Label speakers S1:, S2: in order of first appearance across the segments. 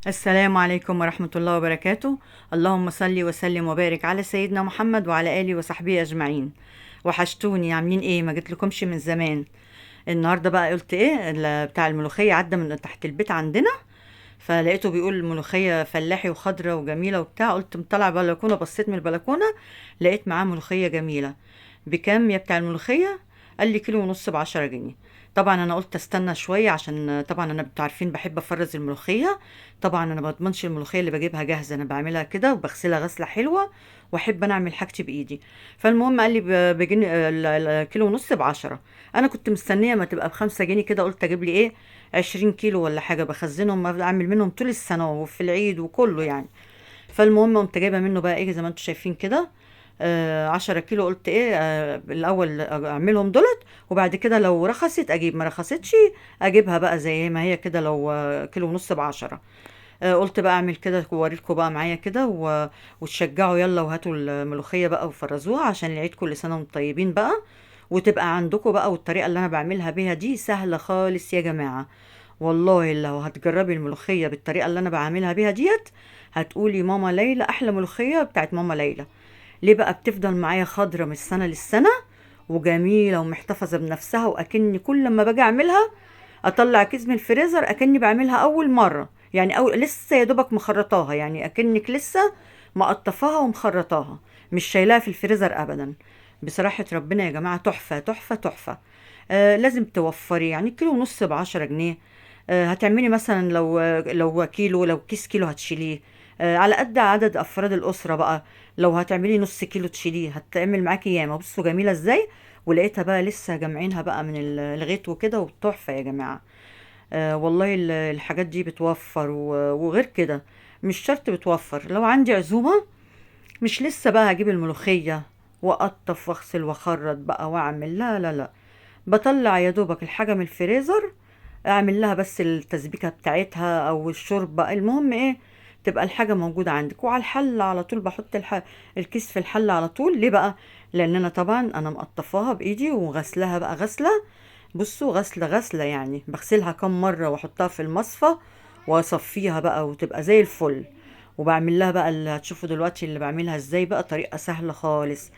S1: السلام عليكم ورحمة الله وبركاته. اللهم صل وسلم وبارك على سيدنا محمد وعلى آله وصحبه أجمعين. وحشتوني، عاملين ايه؟ ما جيتلكمش من زمان. النهارده بقى قلت ايه، بتاع الملوخية عدى من تحت البيت عندنا، فلقيته بيقول الملوخية فلاحي وخضرة وجميلة وبتاع. قلت مطلع بلكونة، بصيت من البلكونة لقيت معاه ملوخية جميلة. بكام يا بتاع الملوخية؟ قال لي كيلو ونص ب10 جنيه. طبعا انا قلت استنى شوية، عشان طبعا انا انتوا عارفين بحب افرز الملوخية. طبعا انا ما بضمنش الملوخية اللي بجيبها جاهزة، انا بعملها كده وبغسلها غسلة حلوة، واحب انا اعمل حاجتي بايدي. فالمهم قال لي بجنيه، الكيلو ونص ب10. انا كنت مستنية ما تبقى ب5 جنيه كده، قلت اجيب لي ايه، 20 كيلو ولا حاجة، بخزنهم اعمل منهم طول السنة وفي العيد وكله يعني. فالمهم قمت جايبة منه بقى ايه زي ما انتم شايفين كده، 10 كيلو. قلت ايه، الاول اعملهم دولت، وبعد كده لو رخصت اجيب، ما رخصتش اجيبها بقى زي ما هي كده، لو كيلو ونص ب10. قلت بقى اعمل كده واوريكم بقى معايا كده وتشجعوا يلا وهاتوا الملوخية بقى وفرزوها عشان العيد، كل سنة وانتم طيبين بقى. وتبقى عندكم بقى، والطريقة اللي انا بعملها بيها دي سهلة خالص يا جماعة. والله لو هتجربي الملوخية بالطريقة اللي انا بعملها بيها ديت، هتقولي ماما ليلى احلى ملوخية بتاعت ماما ليلى. ليه بقى؟ بتفضل معايا خضرة من السنة للسنة، وجميلة ومحتفظة بنفسها، وأكني كل ما باجي أعملها أطلع كيس من الفريزر أكني بعملها أول مرة، يعني أو لسه يا دوبك مخرطاها، يعني أكنك لسه مقطفاها ومخرطاها، مش شايلاها في الفريزر أبدا. بصراحة ربنا يا جماعة تحفة تحفة تحفة. لازم توفري، يعني كيلو ونص ب10 جنيه. هتعملي مثلا لو كيلو، لو كيس كيلو هتشيليه، على قد عدد افراد الاسره بقى. لو هتعملي نص كيلو تشيليه، هتعمل معاكي ياما. بصوا جميله ازاي. ولقيتها بقى لسه جامعينها بقى من الغيط وكده، وتحفه يا جماعه. والله الحاجات دي بتوفر، وغير كده مش شرط بتوفر. لو عندي عزومه، مش لسه بقى هجيب الملوخيه واقطف واغسل واخرط بقى واعمل، لا لا لا. بطلع يا دوبك الحاجه من الفريزر، اعمل لها بس التسبيكه بتاعتها او الشوربه، المهم ايه، تبقى الحاجه موجوده عندك. وعلى الحل على طول بحط الكيس في الحل على طول. ليه بقى؟ لان انا طبعا انا مقطفاها بايدي وغسلها بقى غسله. بصوا غسله غسله، يعني بغسلها كم مره واحطها في المصفى واصفيها بقى وتبقى زي الفل. وبعمل لها بقى اللي هتشوفوا دلوقتي اللي بعملها ازاي، بقى طريقه سهله خالص.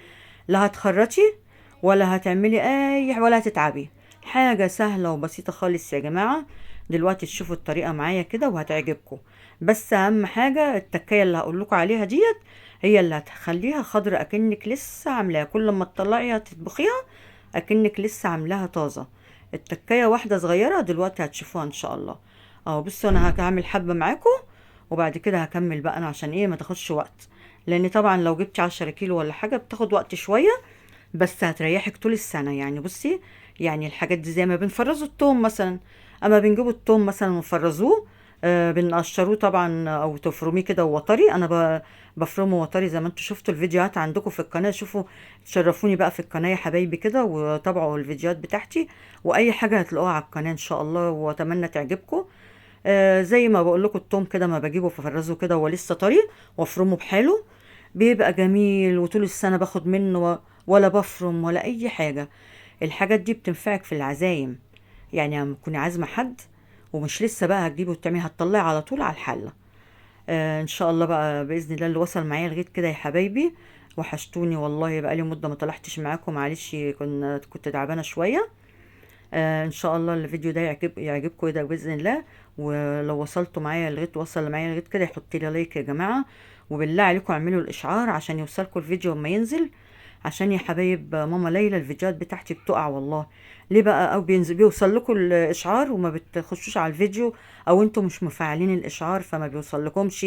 S1: لا هتخرطي ولا هتعملي اي ولا هتتعبي، حاجة سهلة وبسيطة خالص يا جماعة. دلوقتي تشوفوا الطريقة معايا كده وهتعجبكم. بس اهم حاجة التكاية اللي هقولكوا عليها ديت، هي اللي هتخليها خضرة اكنك لسه عاملاها، كل ما تطلعيها تطبخيها اكنك لسه عاملاها طازة. التكاية واحدة صغيرة دلوقتي هتشوفوها ان شاء الله. اهو بصوا انا هعمل حبة معاكم، وبعد كده هكمل بقى انا عشان ايه ما تاخدش وقت. لان طبعا لو جبتي 10 كيلو ولا حاجة بتاخد وقت شوية، بس هتريحك طول السنة. يعني بصي، يعني الحاجات دي زي ما بنفرزوا التوم مثلا، اما بنجيبوا التوم مثلا ونفرزوه، بنقشروه طبعا او تفرميه كده وطري. انا بفرمه وطري زي ما انتوا شفتوا الفيديوهات عندكم في القناة. شوفوا، تشرفوني بقى في القناة يا حبايبي كده، وتابعوا الفيديوهات بتاعتي، واي حاجة هتلاقوها على القناة ان شاء الله، واتمنى تعجبكم. زي ما بقول لكم التوم كده ما بجيبه ففرزه كده وهو لسه طري، وافرمه بحاله، بيبقى جميل وطول السنة باخد منه ولا بفرم ولا أي حاجة. الحاجات دي بتنفعك في العزايم، يعني لما تكوني عازمة حد ومش لسه بقى هتجيبي وتعملي، هتطلعي على طول على الحلة. ان شاء الله بقى باذن الله اللي وصل معايا لغايه كده يا حبايبي. وحشتوني والله، بقى لي مده ما طلعتش معاكم، معلش كنت تعبانه شويه. ان شاء الله الفيديو ده يعجبكم ده باذن الله. ولو وصلتوا معايا لغايه، وصل معايا لغايه كده، يحط لي لايك يا جماعه. وبالله عليكم اعملوا الاشعار عشان يوصلكم الفيديو لما ينزل، عشان يا حبايب ماما ليلى الفيديوهات بتاعتي بتقع والله. ليه بقى؟ او بيوصل لكم الاشعار وما بتخشوش على الفيديو، او انتم مش مفعلين الاشعار فما بيوصل لكمش.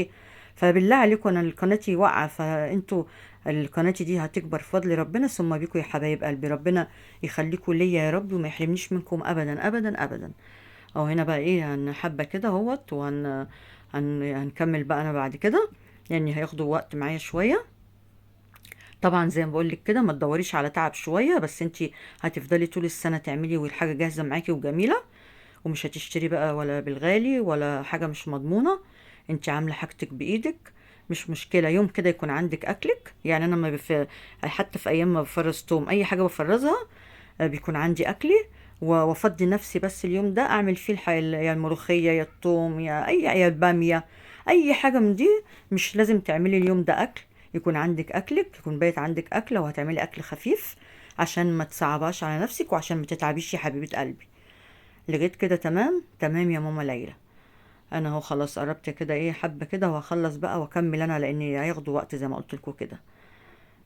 S1: فبالله عليكم، انا قناتي واقعه، فانتوا القناة دي هتكبر بفضل ربنا ثم بيكم يا حبايب قلبي. ربنا يخليكم ليا يا رب، وما يحرمنيش منكم ابدا ابدا ابدا. او هنا بقى ايه، حبة كده اهوت، هنكمل بقى انا بعد كده، يعني هياخدوا وقت معايا شوية. طبعا زي ما بقولك كده ما تدوريش على تعب شوية، بس انتي هتفضلي طول السنة تعملي والحاجة جاهزة معاكي وجميلة، ومش هتشتري بقى ولا بالغالي ولا حاجة مش مضمونة. انت عاملة حاجتك بإيدك، مش مشكلة يوم كده يكون عندك أكلك. يعني أنا ما حتى في أيام ما بفرز توم أي حاجة بفرزها، بيكون عندي أكلي، وافضي نفسي بس اليوم ده اعمل فيه يا الملوخيه يا الثوم يا اي يا الباميه، اي حاجه من دي. مش لازم تعملي اليوم ده اكل، يكون عندك اكلك، يكون بايت عندك اكله، وهتعملي اكل خفيف عشان ما تصعباش على نفسك وعشان ما تتعبيش يا حبيبه قلبي. لغايه كده تمام تمام يا ماما ليلى. انا اهو خلاص قربت كده ايه حبه كده، وهخلص بقى واكمل انا لاني هياخدوا وقت زي ما قلت لكم كده.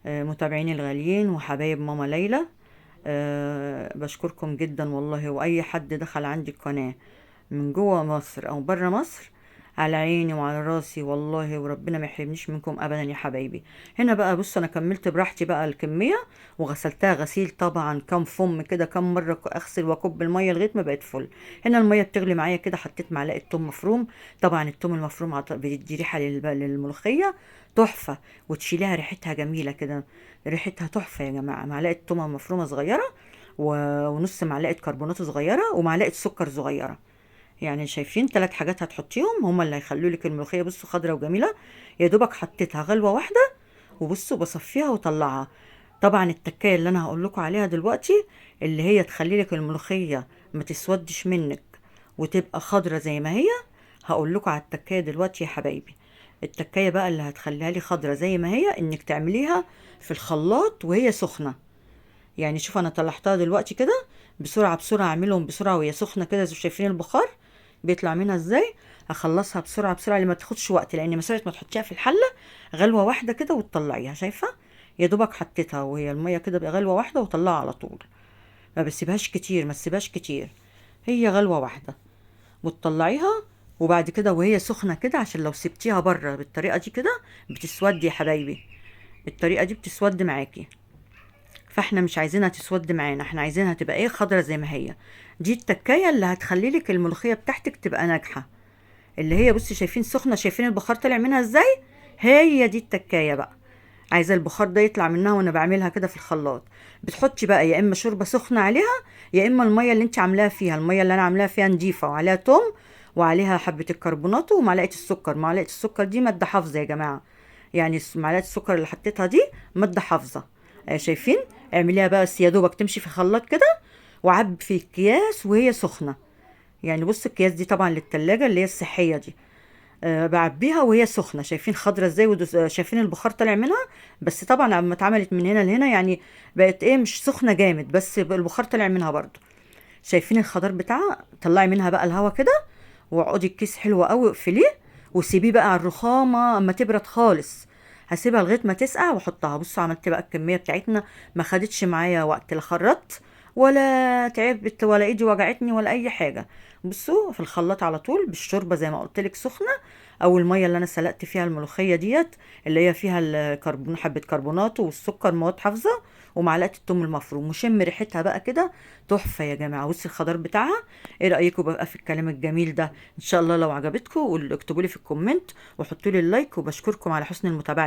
S1: متابعيني الغاليين وحبايب ماما ليلى، بشكركم جدا والله. واي حد دخل عندي القناه من جوه مصر او بره مصر، على عيني وعلى راسي والله، وربنا ما يحرمنيش منكم ابدا يا حبايبي. هنا بقى بص، انا كملت براحتي بقى الكميه، وغسلتها غسيل طبعا كام فم كده، كام مره اغسل واكب الميه لغايه ما بقت فل. هنا الميه بتغلي معايا كده، حطيت معلقه توم مفروم. طبعا التوم المفروم بيدي ريحه للملوخيه تحفه، وتشيلها ريحتها جميله كده، ريحتها تحفه يا جماعه. معلقه تومه مفرومه صغيره، ونص معلقه كربونات صغيره، ومعلقه سكر صغيره. يعني شايفين 3 حاجات هتحطيهم هما اللي هيخلوا لك الملوخيه بصوا خضره وجميله. يا دوبك حطيتها غلوه واحده، وبصوا بصفيها وطلعها. طبعا التكايه اللي انا هقول لكم عليها دلوقتي، اللي هي تخلي لك الملوخيه ما تسودش منك وتبقى خضره زي ما هي، هقول لكم على التكايه دلوقتي يا حبايبي. التكايه بقى اللي هتخليها لي خضره زي ما هي، انك تعمليها في الخلاط وهي سخنه. يعني شوف انا طلعتها دلوقتي كده، بسرعه بسرعه اعملهم بسرعه وهي سخنه كده، زي شايفين البخار بيطلع منها ازاي. اخلصها بسرعه بسرعه اللي ما تاخدش وقت، لان مسافه ما تحطيها في الحله غلوه واحده كده وتطلعيها. شايفه؟ يا دوبك حطيتها وهي الميه كده بغلوه واحده وطلعها على طول. ما بسيبهاش كتير، ما تسيبهاش كتير، هي غلوه واحده وتطلعيها. وبعد كده وهي سخنه كده، عشان لو سبتيها بره بالطريقه دي كده بتسود يا حبايبي، الطريقه دي بتسود معاكي. فاحنا مش عايزينها تسود معانا، احنا عايزينها تبقى ايه خضرة زي ما هي. دي التكاية اللي هتخلي لك الملوخية بتاعتك تبقى ناجحة. اللي هي بصي شايفين سخنة، شايفين البخار طلع منها ازاي؟ هي دي التكاية بقى. عايزة البخار ده يطلع منها وانا بعملها كده في الخلاط. بتحطي بقى يا اما شوربة سخنة عليها، يا اما المية اللي انت عاملاها فيها، المية اللي انا عاملاها فيها نضيفة وعليها توم، وعليها حبة الكربونات ومعلقة السكر. معلقة السكر دي مادة حافظة يا جماعة، يعني معلقة السكر اللي حطيتها دي مادة حافظة. شايفين؟ اعمليها بقى بس يا دوبك تمشي في خلاط كده، وعب في الكياس وهي سخنة. يعني بص الكياس دي طبعا للتلاجة اللي هي الصحية دي. بعبيها وهي سخنة. شايفين خضرة ازاي شايفين البخار طالع منها. بس طبعا لما اتعملت من هنا لهنا يعني بقت ايه مش سخنة جامد، بس البخار طلع منها برضو. شايفين الخضار بتاعها؟ طلعي منها بقى الهوا كده، واقعدي الكيس حلو قوي اقفليه، وسيبيه بقى على الرخامه اما تبرد خالص. هسيبها لغايه ما تسقع واحطها. بصوا عملت بقى الكميه بتاعتنا، ما خدتش معايا وقت، لا خرطت ولا تعبت ولا ايدي وجعتني ولا اي حاجه. بصوا في الخلاط على طول بالشوربه زي ما قلت لك سخنه، او الميه اللي انا سلقت فيها الملوخيه ديت، اللي هي فيها الكربون حبه كربونات والسكر مواد حافظه، ومعلقه الثوم المفروم، وشم ريحتها بقى كده تحفه يا جماعه. بصي الخضار بتاعها. ايه رايكم بقى في الكلام الجميل ده؟ ان شاء الله لو عجبتكم اكتبوا لي في الكومنت وحطوا لي اللايك، وبشكركم على حسن المتابعه.